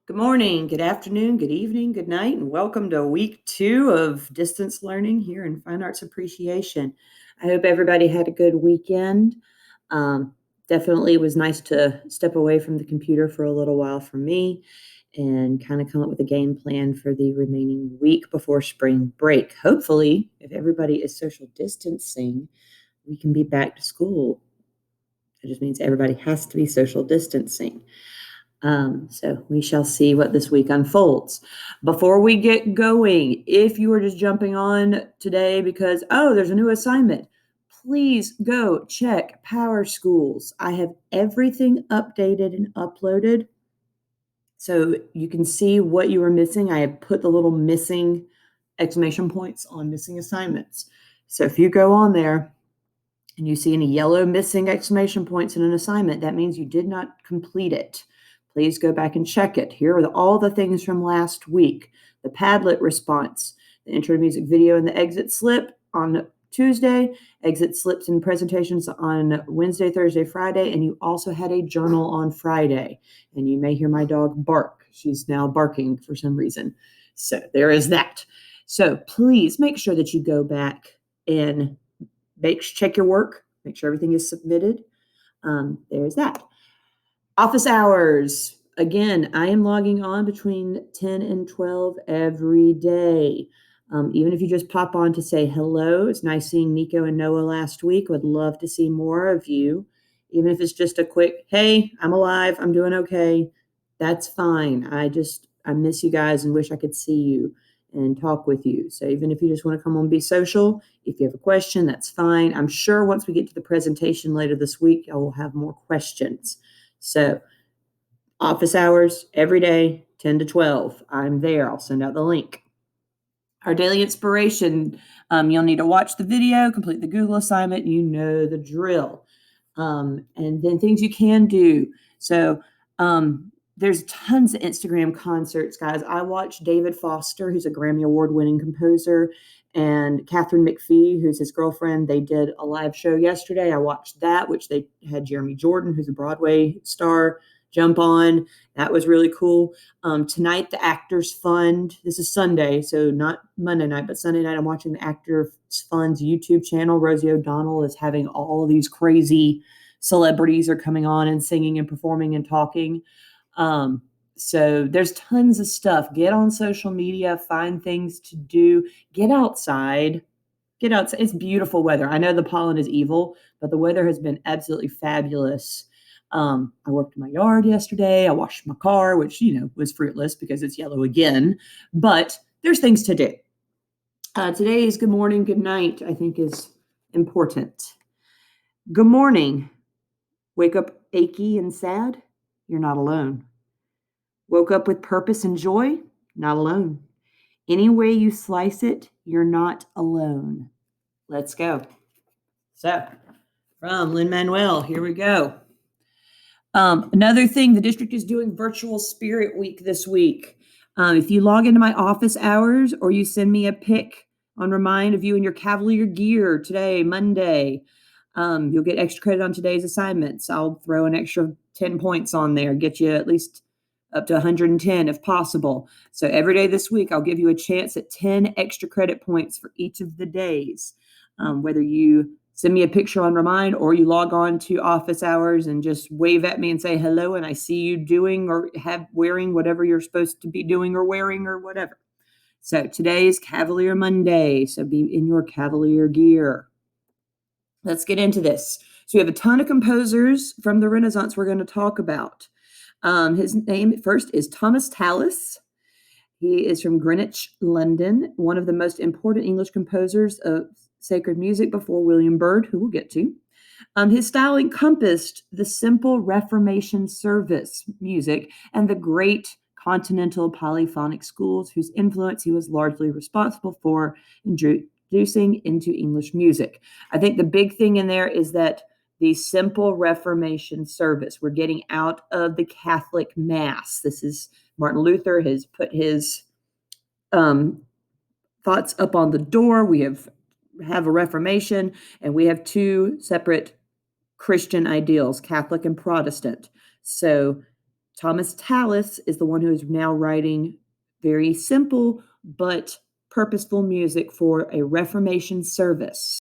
Good morning, good afternoon, good evening, good night, and welcome to week 2 of distance learning here in Fine Arts Appreciation. I hope everybody had a good weekend. Definitely was nice to step away from the computer for a little while for me and kind of come up with a game plan for the remaining week before spring break. Hopefully, if everybody is social distancing, we can be back to school. It just means everybody has to be social distancing. So we shall see what this week unfolds. Before we get going, if you are just jumping on today because, oh, there's a new assignment, please go check Power Schools. I have everything updated and uploaded so you can see what you were missing. I have put the little missing exclamation points on missing assignments. So if you go on there and you see any yellow missing exclamation points in an assignment, that means you did not complete it. Please go back and check it. Here are all the things from last week. The Padlet response, the intro music video and the exit slip on Tuesday, exit slips and presentations on Wednesday, Thursday, Friday, and you also had a journal on Friday. And you may hear my dog bark. She's now barking for some reason. So there is that. So please make sure that you go back and check your work, make sure everything is submitted. There's that. Office hours. Again, I am logging on between 10 and 12 every day. Even if you just pop on to say hello, it's nice seeing Nico and Noah last week. Would love to see more of you. Even if it's just a quick, hey, I'm alive, I'm doing okay, that's fine. I miss you guys and wish I could see you and talk with you. So even if you just want to come on and be social, if you have a question, that's fine. I'm sure once we get to the presentation later this week, I will have more questions. So office hours every day, 10 to 12. I'm there. I'll send out the link. Our daily inspiration, you'll need to watch the video, complete the Google assignment. You know the drill. And then things you can do. So there's tons of Instagram concerts, guys. I watched David Foster, who's a Grammy Award-winning composer, and Catherine McPhee, who's his girlfriend. They did a live show yesterday. I watched that, which they had Jeremy Jordan, who's a Broadway star, jump on. That was really cool. Tonight, the Actors Fund. This is Sunday, so not Monday night, but Sunday night, I'm watching the Actors Fund's YouTube channel. Rosie O'Donnell is having all these crazy celebrities are coming on and singing and performing and talking. So there's tons of stuff. Get on social media, find things to do, get outside. Get outside. It's beautiful weather. I know the pollen is evil, but the weather has been absolutely fabulous. I worked in my yard yesterday. I washed my car, which, was fruitless because it's yellow again, but there's things to do. Today's good morning, good night, I think is important. Good morning. Wake up achy and sad? You're not alone. Woke up with purpose and joy? Not alone. Any way you slice it, you're not alone. Let's go. So, from Lin-Manuel, here we go. Another thing, the district is doing Virtual Spirit Week this week. If you log into my office hours or you send me a pic on Remind of you in your Cavalier gear today, Monday, you'll get extra credit on today's assignments. I'll throw an extra 10 points on there, get you at least up to 110 if possible. So every day this week, I'll give you a chance at 10 extra credit points for each of the days. Whether you send me a picture on Remind or you log on to office hours and just wave at me and say hello and I see you doing or wearing whatever you're supposed to be doing or wearing or whatever. So today is Cavalier Monday, so be in your Cavalier gear. Let's get into this. So we have a ton of composers from the Renaissance we're going to talk about. His name first is Thomas Tallis. He is from Greenwich, London, one of the most important English composers of sacred music before William Byrd, who we'll get to. His style encompassed the simple Reformation service music and the great continental polyphonic schools whose influence he was largely responsible for introducing into English music. I think the big thing in there is that the simple Reformation service, we're getting out of the Catholic Mass. This is Martin Luther has put his thoughts up on the door. We have a Reformation, and we have two separate Christian ideals, Catholic and Protestant. So Thomas Tallis is the one who is now writing very simple but purposeful music for a Reformation service.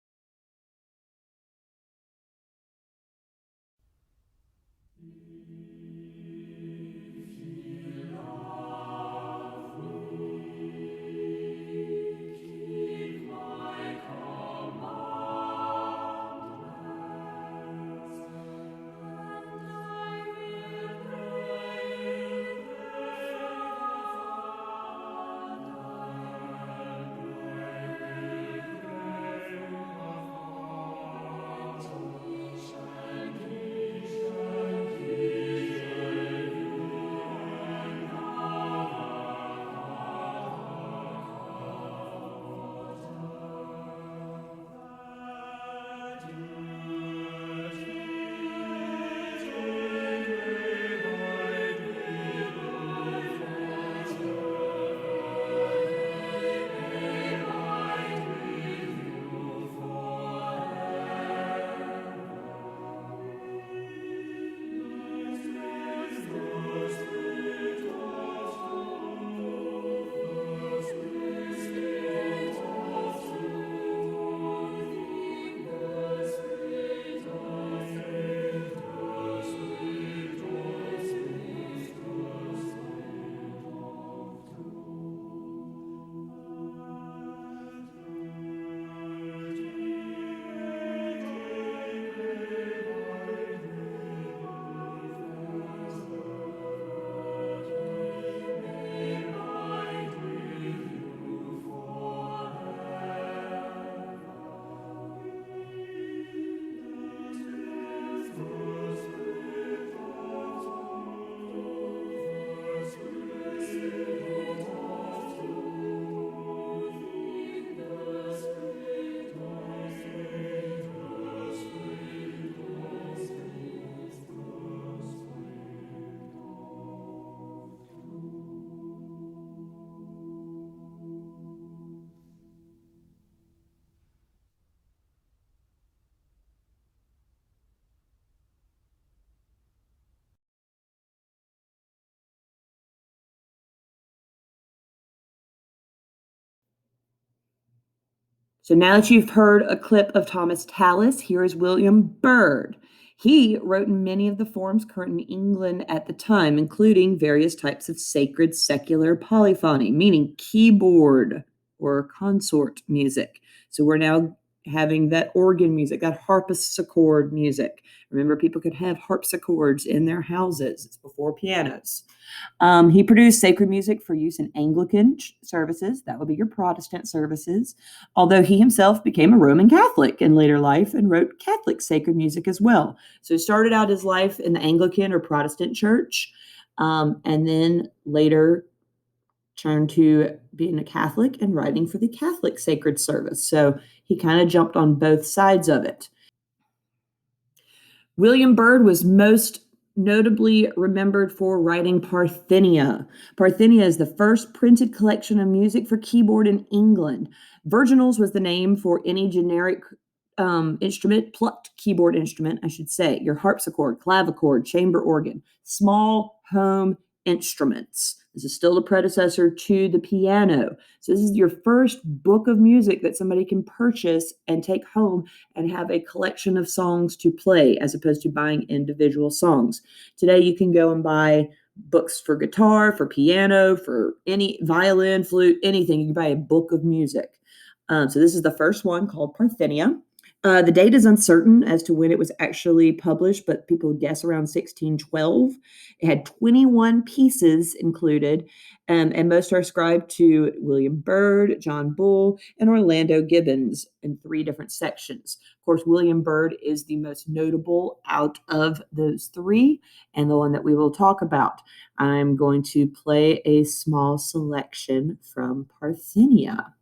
So now that you've heard a clip of Thomas Tallis, here is William Byrd. He wrote in many of the forms current in England at the time, including various types of sacred secular polyphony, meaning keyboard or consort music. So we're now having that organ music, that harpsichord music. Remember, people could have harpsichords in their houses. It's before pianos. He produced sacred music for use in Anglican services, that would be your Protestant services, although he himself became a Roman Catholic in later life and wrote Catholic sacred music as well. So he started out his life in the Anglican or Protestant church, and then later turned to being a Catholic and writing for the Catholic sacred service. So he kind of jumped on both sides of it. William Byrd was most notably remembered for writing Parthenia. Parthenia is the first printed collection of music for keyboard in England. Virginals was the name for any generic instrument, plucked keyboard instrument, I should say, your harpsichord, clavichord, chamber organ, small home instruments. This is still the predecessor to the piano. So this is your first book of music that somebody can purchase and take home and have a collection of songs to play as opposed to buying individual songs. Today you can go and buy books for guitar, for piano, for any violin, flute, anything. You can buy a book of music. So this is the first one called Parthenia. The date is uncertain as to when it was actually published, but people guess around 1612. It had 21 pieces included, and most are ascribed to William Byrd, John Bull, and Orlando Gibbons in 3 different sections. Of course, William Byrd is the most notable out of those 3, and the one that we will talk about. I'm going to play a small selection from Parthenia.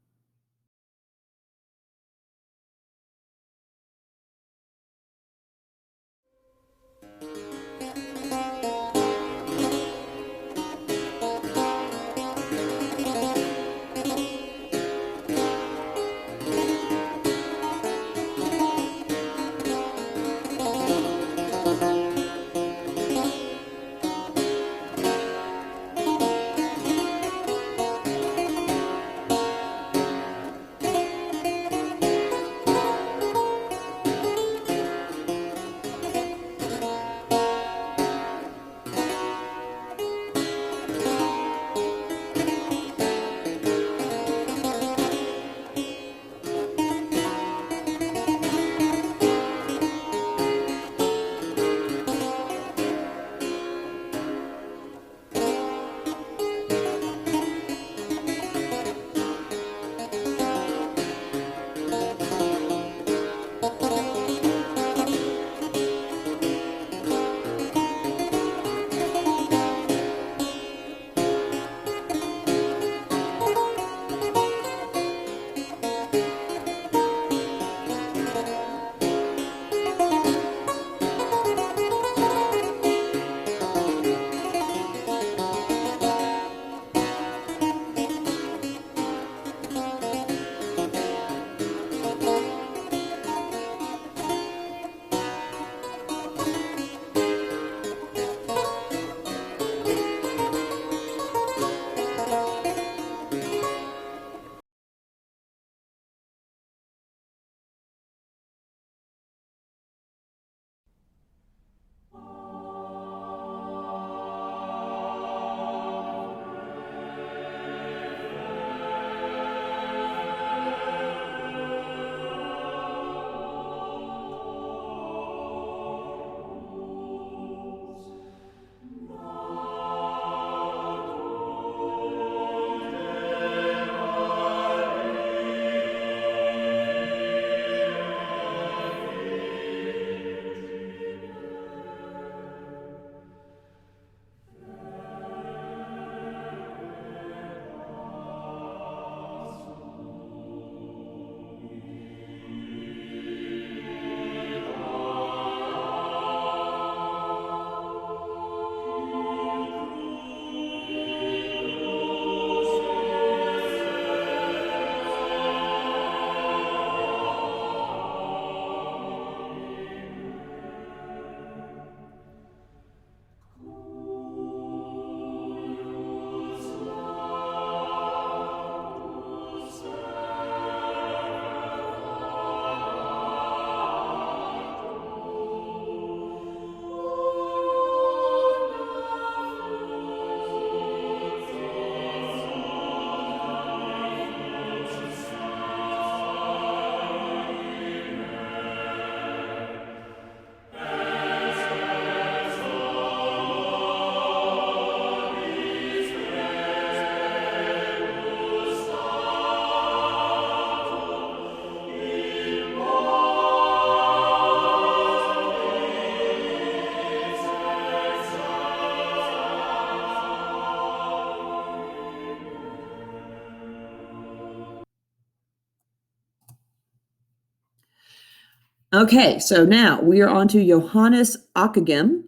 Okay, so now we are on to Johannes Ockeghem.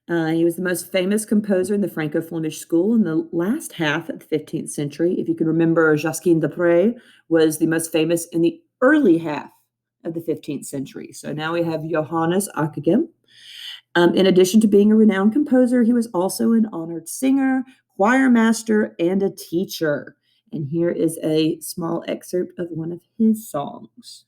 He was the most famous composer in the Franco-Flemish school in the last half of the 15th century. If you can remember, Josquin des Prez was the most famous in the early half of the 15th century. So now we have Johannes Ockeghem. In addition to being a renowned composer, he was also an honored singer, choir master, and a teacher. And here is a small excerpt of one of his songs.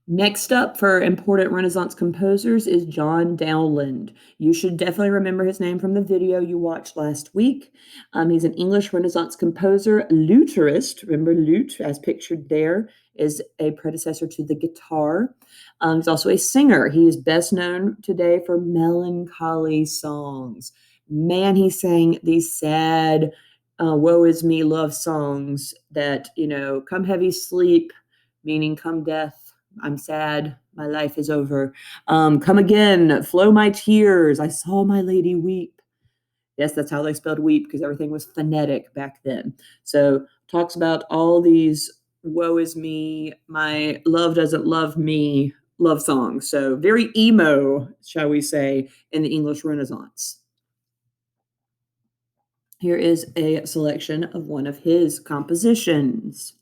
Next up for important Renaissance composers is John Dowland. You should definitely remember his name from the video you watched last week. He's an English Renaissance composer, luterist. Remember, lute, as pictured there, is a predecessor to the guitar. He's also a singer. He is best known today for melancholy songs. Man, he sang these sad, woe is me love songs that, come heavy sleep, meaning come death. I'm sad. My life is over. Come again. Flow my tears. I saw my lady weep. Yes, that's how they spelled weep because everything was phonetic back then. So talks about all these woe is me, my love doesn't love me love songs. So very emo, shall we say, in the English Renaissance. Here is a selection of one of his compositions.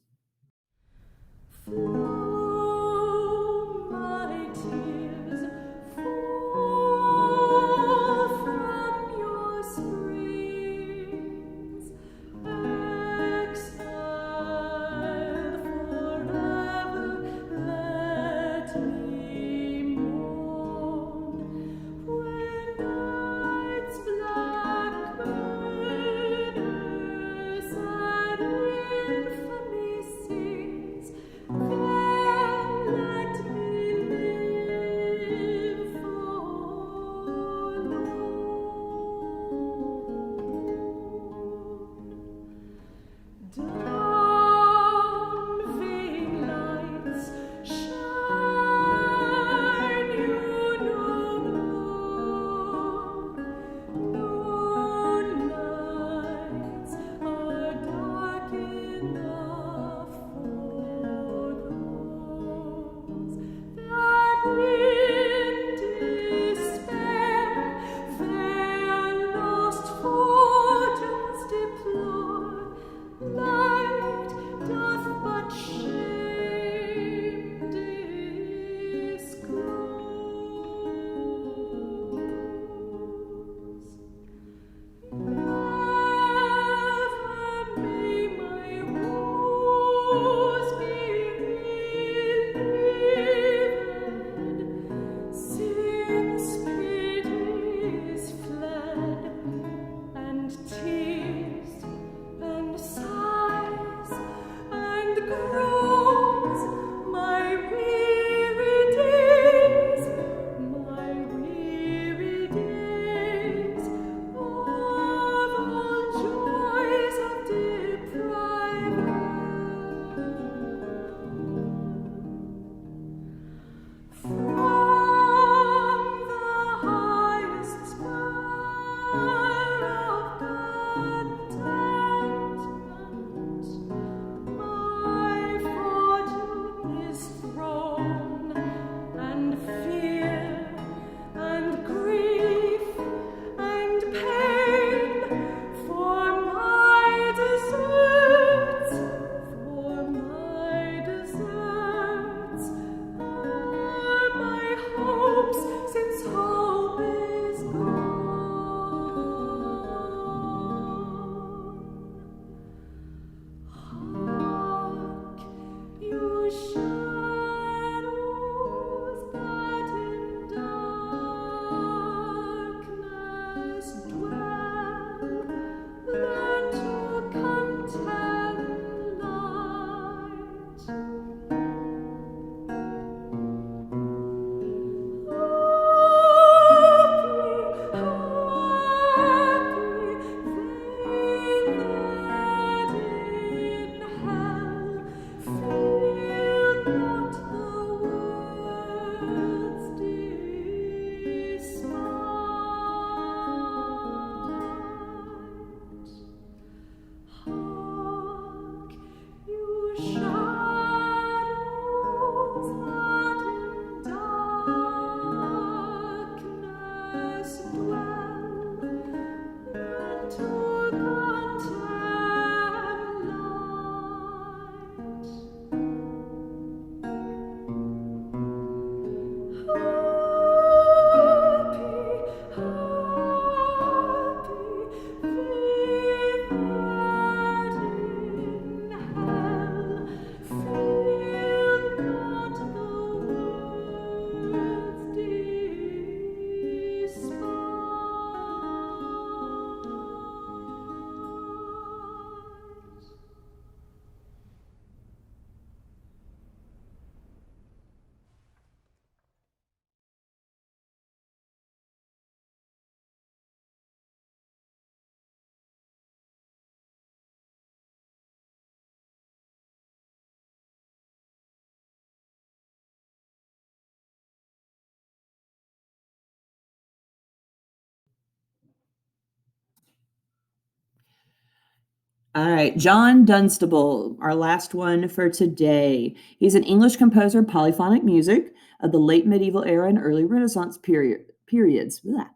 All right, John Dunstable, our last one for today. He's an English composer of polyphonic music of the late medieval era and early Renaissance periods. Blah.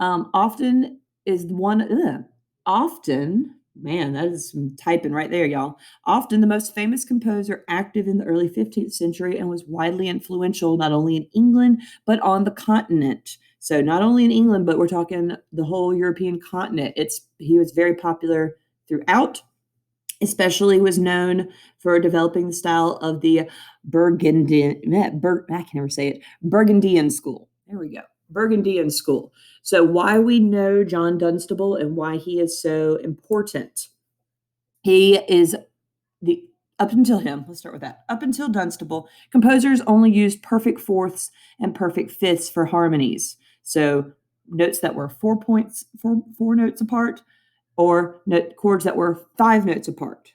Often is one often, man, that is some typing right there, y'all. Often the most famous composer active in the early 15th century and was widely influential not only in England but on the continent. So not only in England, but we're talking the whole European continent. He was very popular throughout, especially was known for developing the style of the I can never say it, Burgundian school. There we go. Burgundian school. So why we know John Dunstable and why he is so important. He is the up until him, let's start with that. Up until Dunstable, composers only used perfect fourths and perfect fifths for harmonies. So notes that were 4 notes apart, or chords that were 5 notes apart.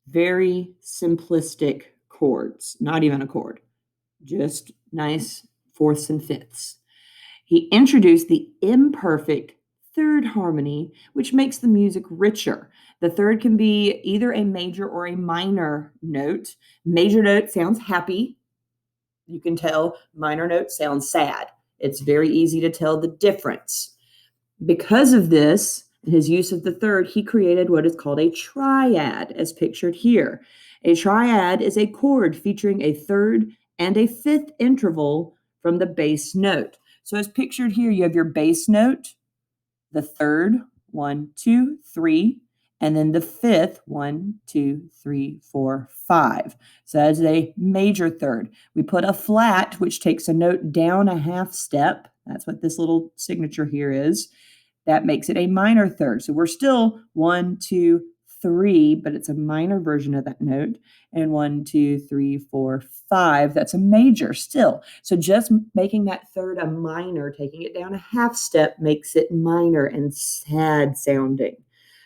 Very simplistic chords, not even a chord, just nice fourths and fifths. He introduced the imperfect third harmony, which makes the music richer. The third can be either a major or a minor note. Major note sounds happy. You can tell minor note sounds sad. It's very easy to tell the difference. Because of this, his use of the third, he created what is called a triad, as pictured here. A triad is a chord featuring a third and a fifth interval from the bass note. So, as pictured here, you have your bass note, the third, 1, 2, 3, and then the fifth, 1, 2, 3, 4, 5. So that's a major third. We put a flat, which takes a note down a half step. That's what this little signature here is. That makes it a minor third. So we're still 1, 2, 3, but it's a minor version of that note. And 1, 2, 3, 4, 5, that's a major still. So just making that third a minor, taking it down a half step, makes it minor and sad sounding.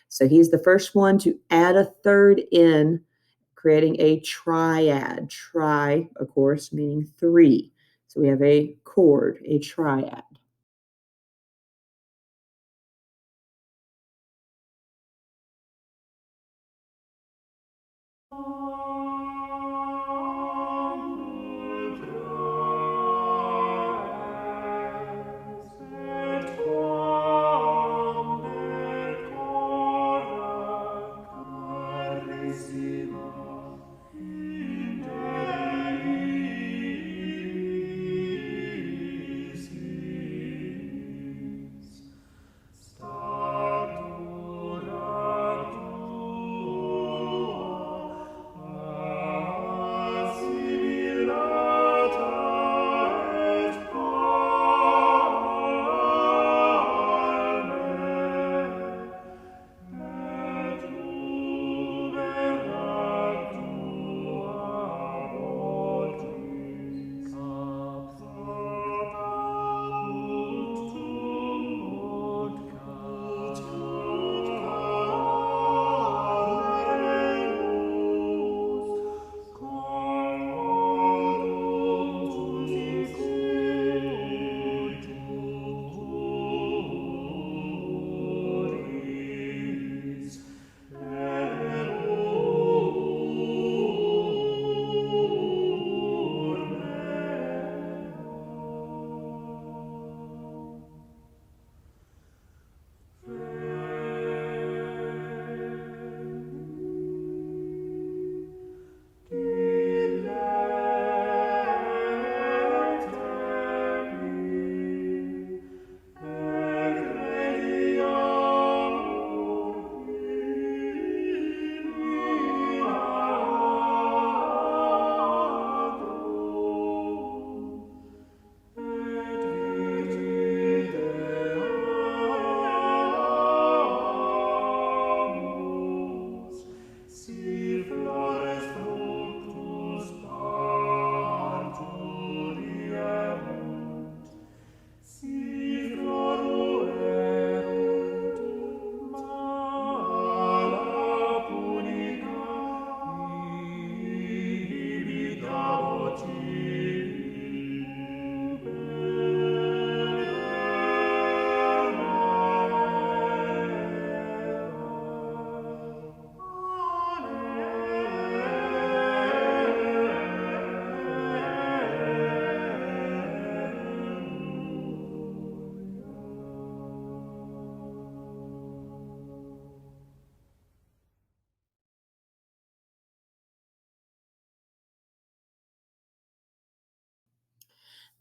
So he's the first one to add a third in, creating a triad. Tri, of course, meaning three. So we have a chord, a triad.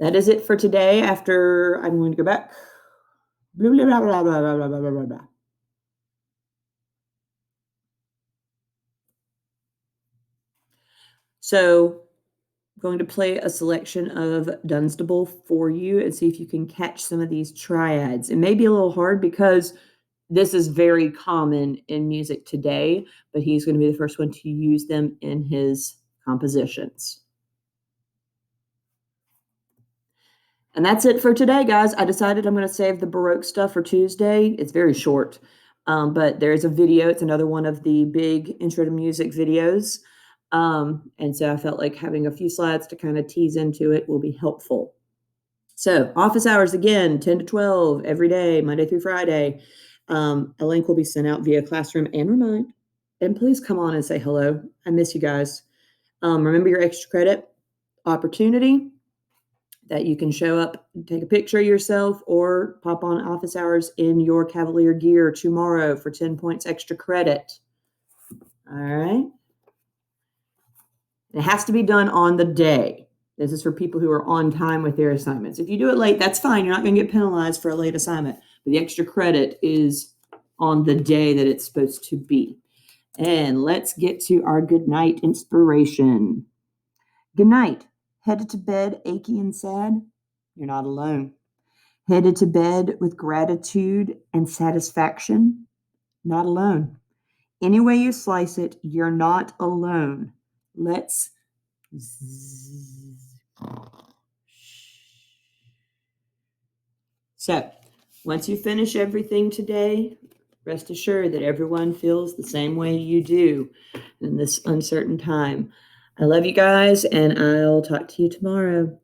that is it for today. After I'm going to go back. Blah, blah, blah, blah, blah, blah, blah, blah, blah, blah. So I'm going to play a selection of Dunstable for you and see if you can catch some of these triads. It may be a little hard because this is very common in music today, but he's going to be the first one to use them in his compositions. And that's it for today, guys. I decided I'm going to save the Baroque stuff for Tuesday. It's very short, but there's a video. It's another one of the big intro to music videos. And so I felt like having a few slides to kind of tease into it will be helpful. So office hours again, 10 to 12 every day, Monday through Friday. A link will be sent out via Classroom and Remind. And please come on and say hello. I miss you guys. Remember your extra credit opportunity that you can show up, take a picture of yourself, or pop on office hours in your Cavalier gear tomorrow for 10 points extra credit. All right. It has to be done on the day. This is for people who are on time with their assignments. If you do it late, that's fine. You're not going to get penalized for a late assignment. But the extra credit is on the day that it's supposed to be. And let's get to our good night inspiration. Good night. Headed to bed achy and sad? You're not alone. Headed to bed with gratitude and satisfaction? Not alone. Any way you slice it, you're not alone. Let's So, once you finish everything today, rest assured that everyone feels the same way you do in this uncertain time. I love you guys, and I'll talk to you tomorrow.